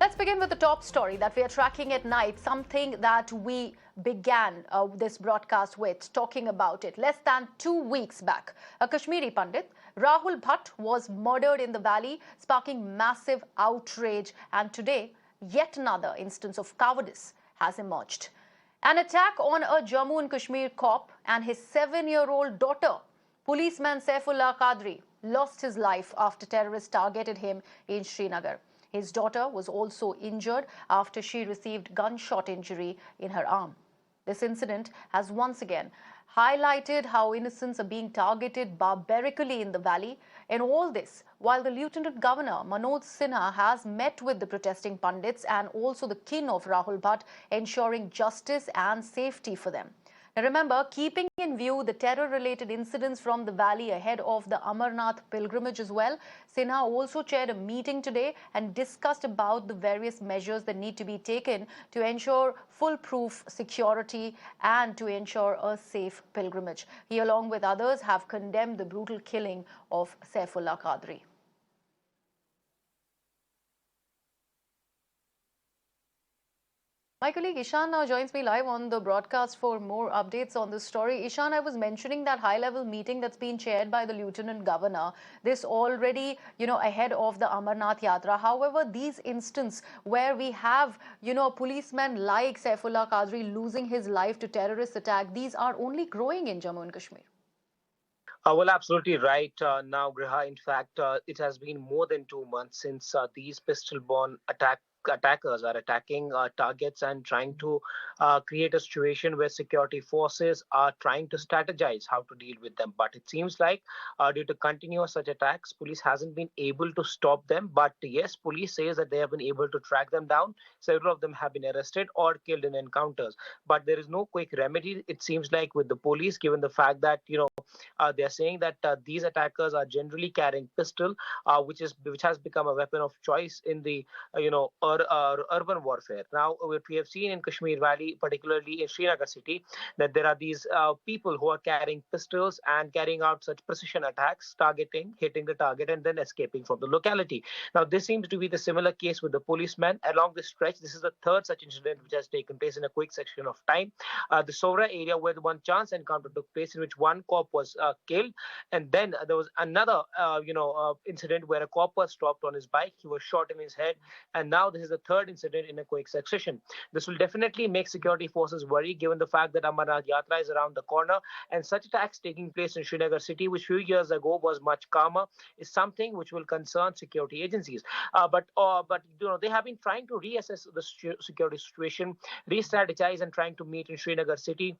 Let's begin with the top story that we are tracking at night, something that we began this broadcast with, talking about it less than 2 weeks back. A Kashmiri Pandit, Rahul Bhatt, was murdered in the valley, sparking massive outrage. And today, yet another instance of cowardice has emerged. An attack on a Jammu and Kashmir cop and his 7-year-old daughter. Policeman Saifullah Quadri lost his life after terrorists targeted him in Srinagar. His daughter was also injured after she received gunshot injury in her arm. This incident has once again highlighted how innocents are being targeted barbarically in the valley. In all this, while the Lieutenant Governor Manoj Sinha has met with the protesting pundits and also the kin of Rahul Bhatt, ensuring justice and safety for them. Now remember, keeping in view the terror-related incidents from the valley ahead of the Amar Nath pilgrimage as well, Sinha also chaired a meeting today and discussed about the various measures that need to be taken to ensure foolproof security and to ensure a safe pilgrimage. He, along with others, have condemned the brutal killing of Saifullah Quadri. My colleague Ishan now joins me live on the broadcast for more updates on this story. Ishan, I was mentioning that high-level meeting that's been chaired by the Lieutenant Governor. This already, ahead of the Amar Nath yatra. However, these instances where we have, a policeman like Saifullah Quadri losing his life to terrorist attack, these are only growing in Jammu and Kashmir. Well, absolutely right. Now, Griha, in fact, it has been more than 2 months since these pistol-borne attackers are attacking targets and trying to create a situation where security forces are trying to strategize how to deal with them. But it seems like due to continuous such attacks, police hasn't been able to stop them. But yes, police says that they have been able to track them down. Several of them have been arrested or killed in encounters. But there is no quick remedy, it seems like, with the police, given the fact that, they are saying that these attackers are generally carrying pistol, which has become a weapon of choice in the urban warfare. Now, what we have seen in Kashmir Valley, particularly in Srinagar city, that there are these people who are carrying pistols and carrying out such precision attacks, hitting the target, and then escaping from the locality. Now, this seems to be the similar case with the policemen along this stretch. This is the third such incident which has taken place in a quick section of time. The Soura area, where the one chance encounter took place, in which one cop was killed, and then there was another, incident where a cop was stopped on his bike. He was shot in his head, and now this is the third incident in a quick succession. This will definitely make security forces worry, given the fact that Amar Nath Yatra is around the corner, and such attacks taking place in Srinagar city, which few years ago was much calmer, is something which will concern security agencies. But they have been trying to reassess the security situation, re-strategize, and trying to meet in Srinagar city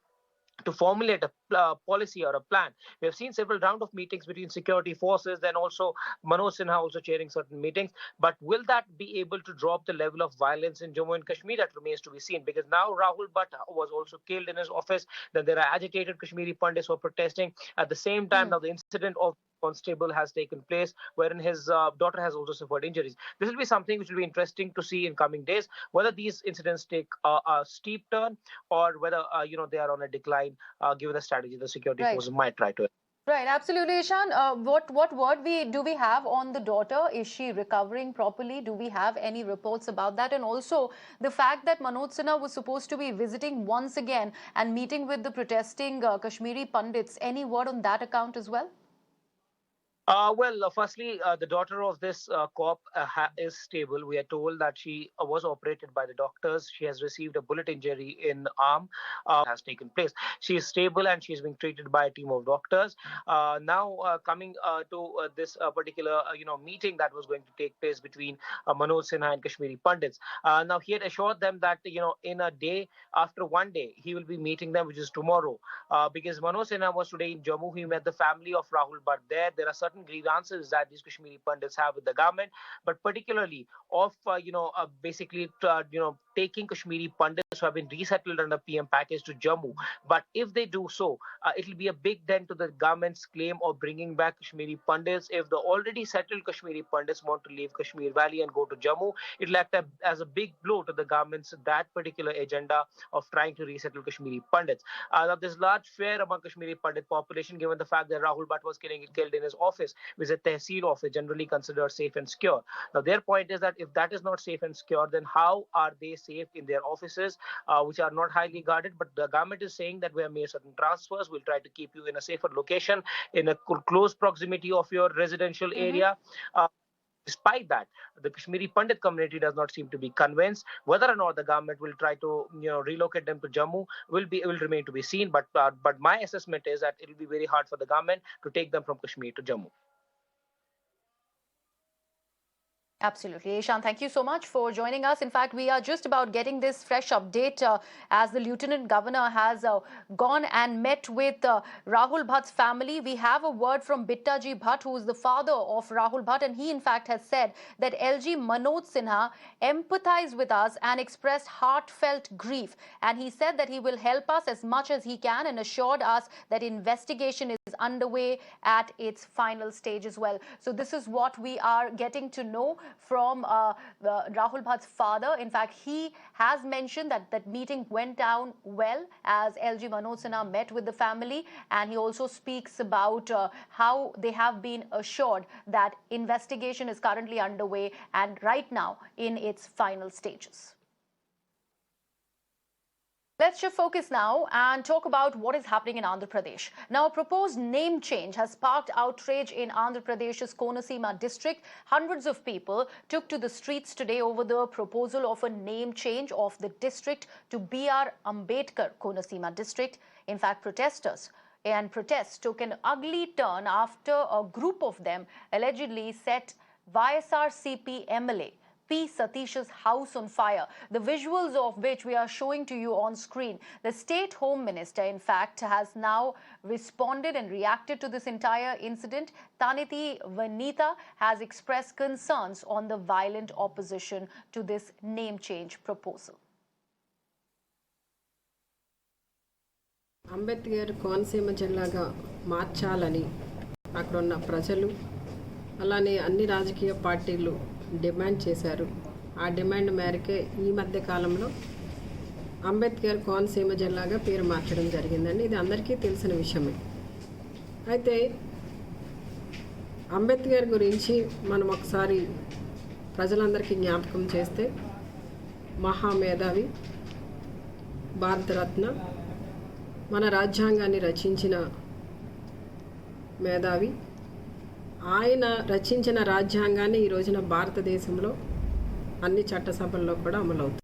to formulate a policy or a plan. We have seen several rounds of meetings between security forces, then also Manoj Sinha also chairing certain meetings. But will that be able to drop the level of violence in Jammu and Kashmir? That remains to be seen, because now Rahul Bhatt was also killed in his office. Then there are agitated Kashmiri Pandits who are protesting. At the same time, now the incident of constable has taken place, wherein his daughter has also suffered injuries. This will be something which will be interesting to see in coming days, whether these incidents take a steep turn or whether they are on a decline, given the strategy the security forces might try to. Right, absolutely, Ishan. What word do we have on the daughter? Is she recovering properly? Do we have any reports about that? And also the fact that Manoj Sinha was supposed to be visiting once again and meeting with the protesting Kashmiri Pandits. Any word on that account as well? Firstly, the daughter of this cop is stable. We are told that she was operated by the doctors. She has received a bullet injury in arm, has taken place. She is stable and she is being treated by a team of doctors. Now, coming to this particular, meeting that was going to take place between Manoj Sinha and Kashmiri Pandits. Now, he had assured them that, in a day, after one day, he will be meeting them, which is tomorrow. Because Manoj Sinha was today in Jammu. He met the family of Rahul Bhatt there. There are certain grievances that these Kashmiri Pandits have with the government, but particularly of basically taking Kashmiri Pandits who have been resettled under PM package to Jammu. But if they do so, it will be a big dent to the government's claim of bringing back Kashmiri Pandits. If the already settled Kashmiri Pandits want to leave Kashmir Valley and go to Jammu, it will act as a big blow to the government's that particular agenda of trying to resettle Kashmiri Pandits. Now, there's large fear among Kashmiri Pandit population, given the fact that Rahul Bhatt was killed in his office. office, which is a tehsil office, generally considered safe and secure. Now, their point is that if that is not safe and secure, then how are they safe in their offices, which are not highly guarded? But the government is saying that we have made certain transfers. We'll try to keep you in a safer location, in a close proximity of your residential area. Despite that, the Kashmiri Pandit community does not seem to be convinced. Whether or not the government will try to relocate them to Jammu will remain to be seen. But my assessment is that it will be very hard for the government to take them from Kashmir to Jammu. Absolutely. Ishan, thank you so much for joining us. In fact, we are just about getting this fresh update as the Lieutenant Governor has gone and met with Rahul Bhatt's family. We have a word from Bittaji Bhatt, who is the father of Rahul Bhatt, and he in fact has said that LG Manoj Sinha empathized with us and expressed heartfelt grief. And he said that he will help us as much as he can and assured us that investigation is underway at its final stage as well. So this is what we are getting to know from Rahul Bhatt's father. In fact, he has mentioned that that meeting went down well as LG Manoj Sinha met with the family, and he also speaks about how they have been assured that investigation is currently underway and right now in its final stages. Let's shift focus now and talk about what is happening in Andhra Pradesh. Now, a proposed name change has sparked outrage in Andhra Pradesh's Konaseema district. Hundreds of people took to the streets today over the proposal of a name change of the district to B.R. Ambedkar Konaseema district. In fact, protests took an ugly turn after a group of them allegedly set YSRCP MLA P. Satish's house on fire, the visuals of which we are showing to you on screen. The State Home Minister, in fact, has now responded and reacted to this entire incident. Taniti Vanitha has expressed concerns on the violent opposition to this name change proposal. Ambedkar Konaseema జిల్లాగా మార్చాలని అక్కడున్న ప్రజలు అలానే అన్ని రాజకీయ పార్టీలు demand చేశారు. ఆ డిమాండ్ మేరకే ఈ మధ్య కాలంలో అంబేద్కర్ కోనసీమ జిల్లాగా పేరు మార్చడం జరిగిందండి. ఇది అందరికీ తెలిసిన విషయమే. అయితే అంబేద్కర్ గురించి మనం ఒకసారి ప్రజలందరికీ జ్ఞాపకం చేస్తే మహామేధావి, భారతరత్న, మన రాజ్యాంగాన్ని రచించిన మేధావి. ఆయన రచించిన రాజ్యాంగాన్ని ఈ రోజున భారతదేశంలో అన్ని చట్టసభల్లో కూడా అమలవుతుంది.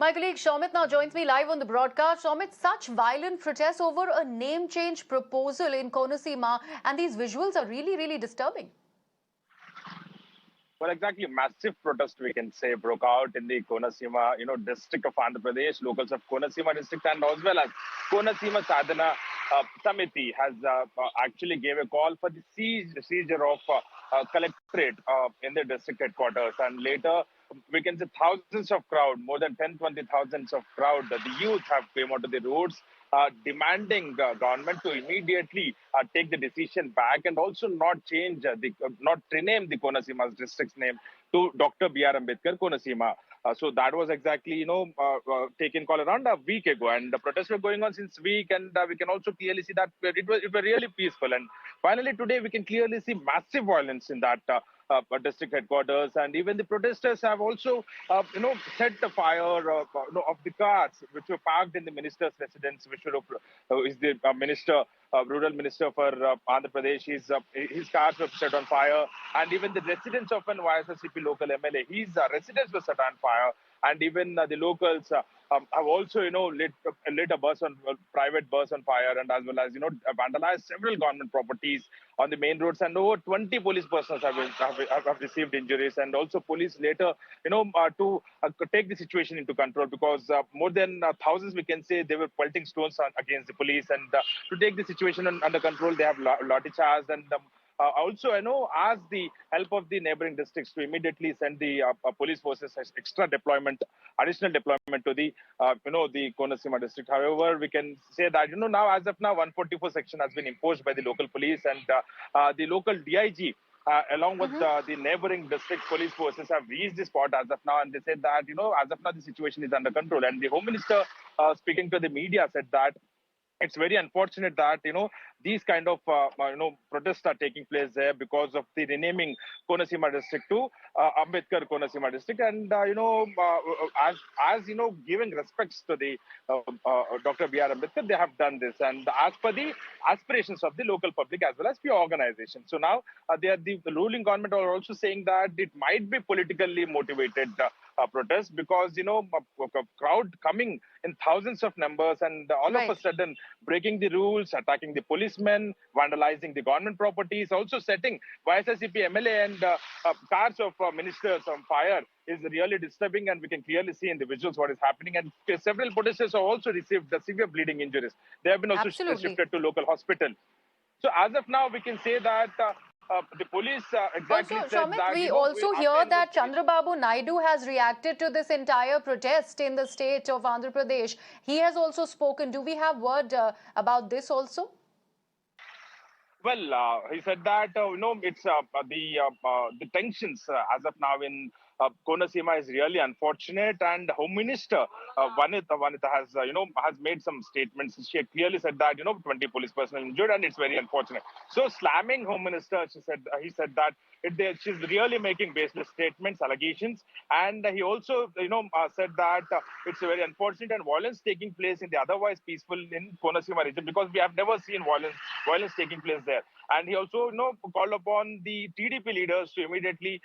My colleague Shomit now joins me live on the broadcast. Shomit, such violent protests over a name change proposal in Konaseema, and these visuals are really, really disturbing. Well, exactly, a massive protest, we can say, broke out in the Konaseema, district of Andhra Pradesh. Locals of Konaseema district and as well as Konaseema Sadhana Samiti has actually gave a call for the seizure of collectorate in the district headquarters. And later, we can say thousands of crowd, more than 10-20,000 of crowd, the youth have came onto the roads demanding the government to immediately take the decision back and also not change, not rename the Konaseema district's name to Dr. B.R. Ambedkar Konaseema. So that was exactly, taken call around a week ago, and the protests were going on since week, and we can also clearly see that it was really peaceful. And finally today we can clearly see massive violence in that district headquarters, and even the protesters have also, set the fire of the cars which were parked in the minister's residence, which is the minister, rural minister for Andhra Pradesh. His cars were set on fire, and even the residence of an YSRCP local MLA, his residence was set on fire, and even the locals have also, lit a private bus on fire, and as well as, vandalized several government properties on the main roads, and over 20 police personnel have received injuries, and also police later, to take the situation into control, because more than thousands, we can say, they were pelting stones against the police, and to take the situation under control, they have lathi charge, and also, ask the help of the neighboring districts to immediately send the police forces as additional deployment to the, the Konaseema district. However, we can say that, now, as of now, 144 section has been imposed by the local police, and the local DIG, along with the neighboring district police forces, have reached the spot as of now, and they said that, as of now, the situation is under control. And the Home Minister, speaking to the media, said that it's very unfortunate that these kind of protests are taking place there because of the renaming Konasima district to Ambedkar Konasima district, and as giving respects to the Dr. B.R. Ambedkar, they have done this, and as per the aspirations of the local public as well as few organizations. So now the ruling government are also saying that it might be politically motivated protest, because a crowd coming in thousands of numbers and all of a Right. sudden breaking the rules, attacking the policemen, vandalizing the government properties, also setting YSSCP MLA and cars of ministers on fire is really disturbing, and we can clearly see in the visuals what is happening. And several protesters have also received severe bleeding injuries. They have been also Absolutely. shifted to local hospital. So as of now, we can say that the police Also, exactly said Shamit, that we also after hear that investigation. Chandrababu Naidu has reacted to this entire protest in the state of Andhra Pradesh. He has also spoken. Do we have word about this also? Well, he said that it's the tensions as of now in Konasima is really unfortunate, and Home Minister Vanitha has made some statements. She had clearly said that 20 police personnel injured, and it's very unfortunate. So slamming Home Minister, he said that she's really making baseless statements, allegations, and he also said that it's very unfortunate and violence taking place in the otherwise peaceful in Konasima region, because we have never seen violence taking place there. And he also called upon the TDP leaders to immediately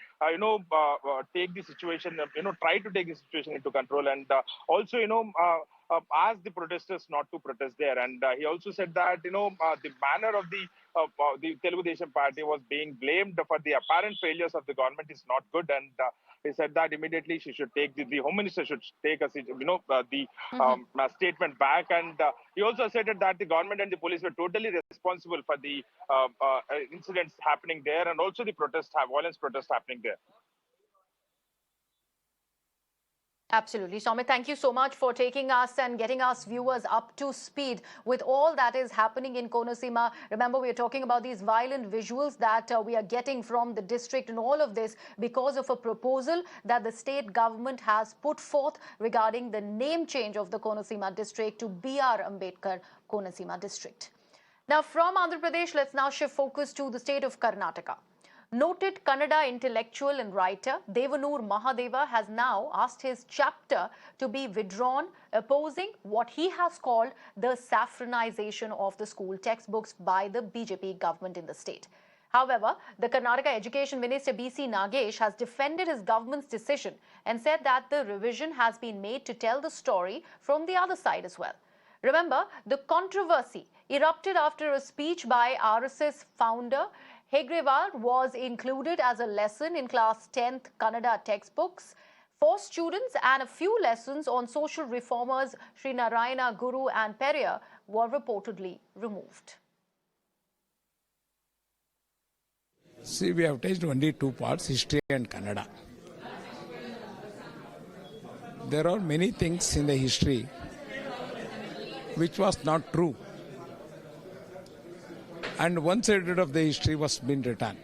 take the situation, try to take the situation into control, and also ask the protesters not to protest there. And he also said that the manner of the Telugu Desam party was being blamed for the apparent failures of the government is not good, and he said that immediately she should take the Home Minister should take the statement back. And he also stated that the government and the police were totally responsible for the incidents happening there, and also the violence protests happening there. Absolutely. Soumit, thank you so much for taking us and getting us viewers up to speed with all that is happening in Konasima. Remember, we are talking about these violent visuals that we are getting from the district, and all of this because of a proposal that the state government has put forth regarding the name change of the Konasima district to B.R. Ambedkar Konasima district. Now, from Andhra Pradesh, let's now shift focus to the state of Karnataka. Noted Kannada intellectual and writer Devanur Mahadeva has now asked his chapter to be withdrawn, opposing what he has called the saffronization of the school textbooks by the BJP government in the state. However, the Karnataka Education Minister B.C. Nagesh has defended his government's decision and said that the revision has been made to tell the story from the other side as well. Remember, the controversy erupted after a speech by RSS founder Hegrawal was included as a lesson in class 10th Kannada textbooks for students, and a few lessons on social reformers Srinagar Guru and Periyar were reportedly removed. See, we have touched only two parts, history and Kannada. There are many things in the history which was not true, and one side of the history was been written.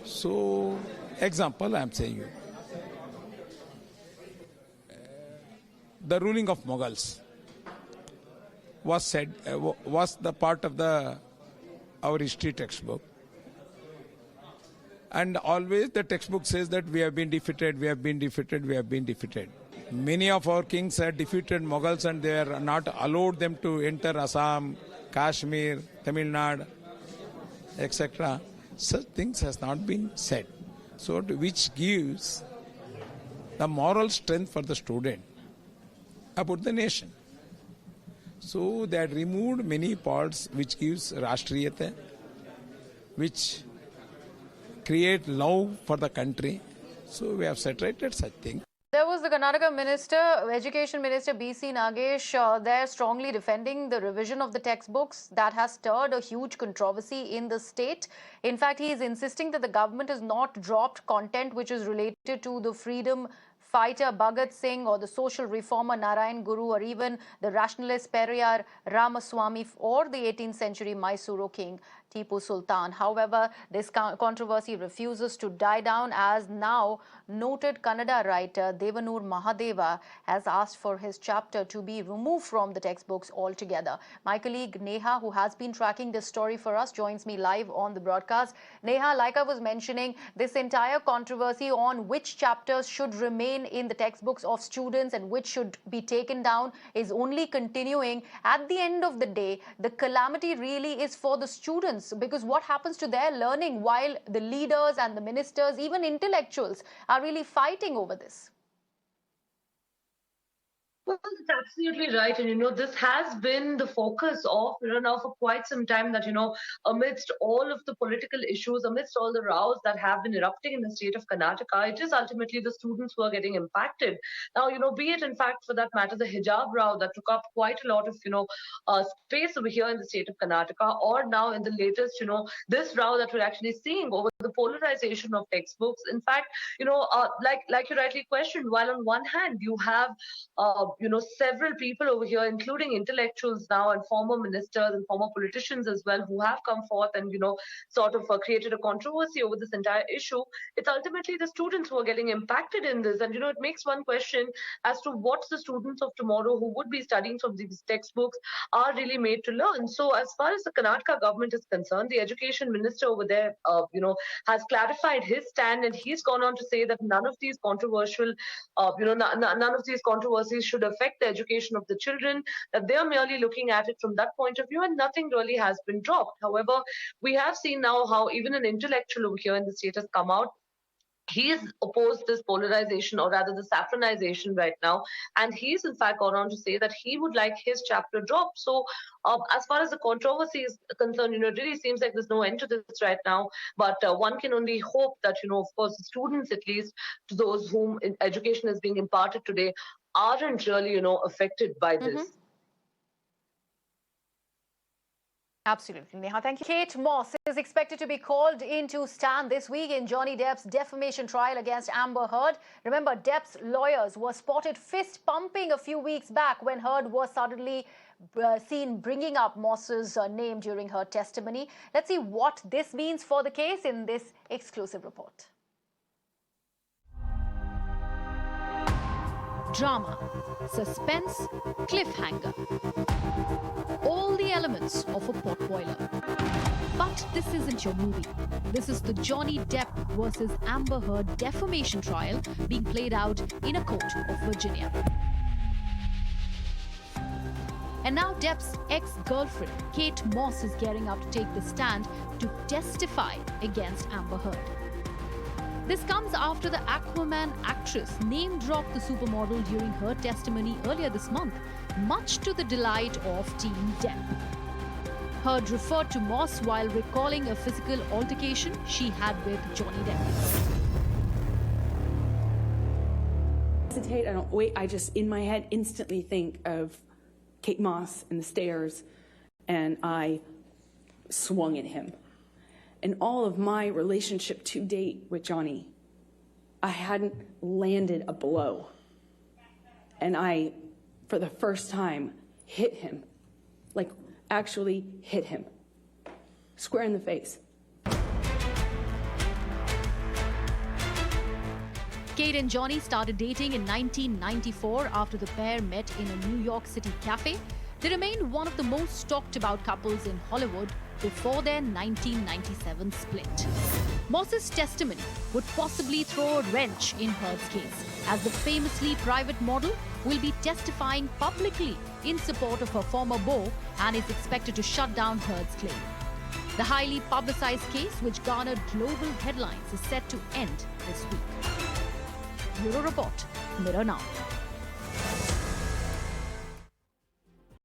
So, example I am saying you. The ruling of Mughals was said was the part of our history textbook, and always the textbook says that we have been defeated, we have been defeated, we have been defeated. Many of our kings had defeated Mughals, and they are not allowed them to enter Assam, Kashmir, Tamil Nadu, etc. Such things has not been said. So, which gives the moral strength for the student about the nation. So, they had removed many parts which gives Rashtriyata, which create love for the country. So, we have separated such things. There was the Karnataka Minister, Education Minister B.C. Nagesh, there strongly defending the revision of the textbooks that has stirred a huge controversy in the state. In fact, he is insisting that the government has not dropped content which is related to the freedom fighter Bhagat Singh or the social reformer Narayan Guru, or even the rationalist Periyar Ramaswamy, or the 18th century Mysuru king Tipu Sultan. However, this controversy refuses to die down, as now noted Kannada writer Devanur Mahadeva has asked for his chapter to be removed from the textbooks altogether. My colleague Neha, who has been tracking this story for us, joins me live on the broadcast. Neha, like I was mentioning, this entire controversy on which chapters should remain in the textbooks of students and which should be taken down is only continuing. At the end of the day, the calamity really is for the students, because what happens to their learning while the leaders and the ministers, even intellectuals, are really fighting over this? Well, that's absolutely right. And, this has been the focus of, now for quite some time, that, amidst all of the political issues, amidst all the rows that have been erupting in the state of Karnataka, it is ultimately the students who are getting impacted. Now, be it, in fact, for that matter, the hijab row that took up quite a lot of, space over here in the state of Karnataka, or now in the latest, this row that we're actually seeing over the polarization of textbooks. In fact, like you rightly questioned, while on one hand you have several people over here, including intellectuals now and former ministers and former politicians as well, who have come forth and, sort of created a controversy over this entire issue. It's ultimately the students who are getting impacted in this. And, it makes one question as to what the students of tomorrow who would be studying from these textbooks are really made to learn. So as far as the Karnataka government is concerned, the education minister over there, has clarified his stand, and he's gone on to say that none of these controversial, none of these controversies should affect the education of the children, that they are merely looking at it from that point of view, and nothing really has been dropped. However, we have seen now how even an intellectual over here in the state has come out. He's opposed this polarization, or rather the saffronization right now, and he's in fact gone on to say that he would like his chapter dropped. So as far as the controversy is concerned, it really seems like there's no end to this right now, but one can only hope that, of course, the students, at least to those whom education is being imparted today, aren't really, affected by this. Absolutely, Neha. Thank you. Kate Moss is expected to be called in to stand this week in Johnny Depp's defamation trial against Amber Heard. Remember, Depp's lawyers were spotted fist pumping a few weeks back when Heard was suddenly seen bringing up Moss's name during her testimony. Let's see what this means for the case in this exclusive report. Drama, suspense, cliffhanger. All the elements of a potboiler. But this isn't your movie. This is the Johnny Depp versus Amber Heard defamation trial being played out in a court of Virginia. And now Depp's ex-girlfriend, Kate Moss, is gearing up to take the stand to testify against Amber Heard. This comes after the Aquaman actress name-dropped the supermodel during her testimony earlier this month, much to the delight of Team Depp. Heard referred to Moss while recalling a physical altercation she had with Johnny Depp. I don't wait. I just, in my head, instantly think of Kate Moss and the stairs, and I swung at him. In all of my relationship to date with Johnny, I hadn't landed a blow. And I, for the first time, hit him. Like, actually hit him. Square in the face. Kate and Johnny started dating in 1994 after the pair met in a New York City cafe. They remained one of the most talked about couples in Hollywood before their 1997 split. Moss's testimony would possibly throw a wrench in Heard's case, as the famously private model will be testifying publicly in support of her former beau and is expected to shut down Heard's claim. The highly publicized case, which garnered global headlines, is set to end this week. Bureau Report, Mirror Now.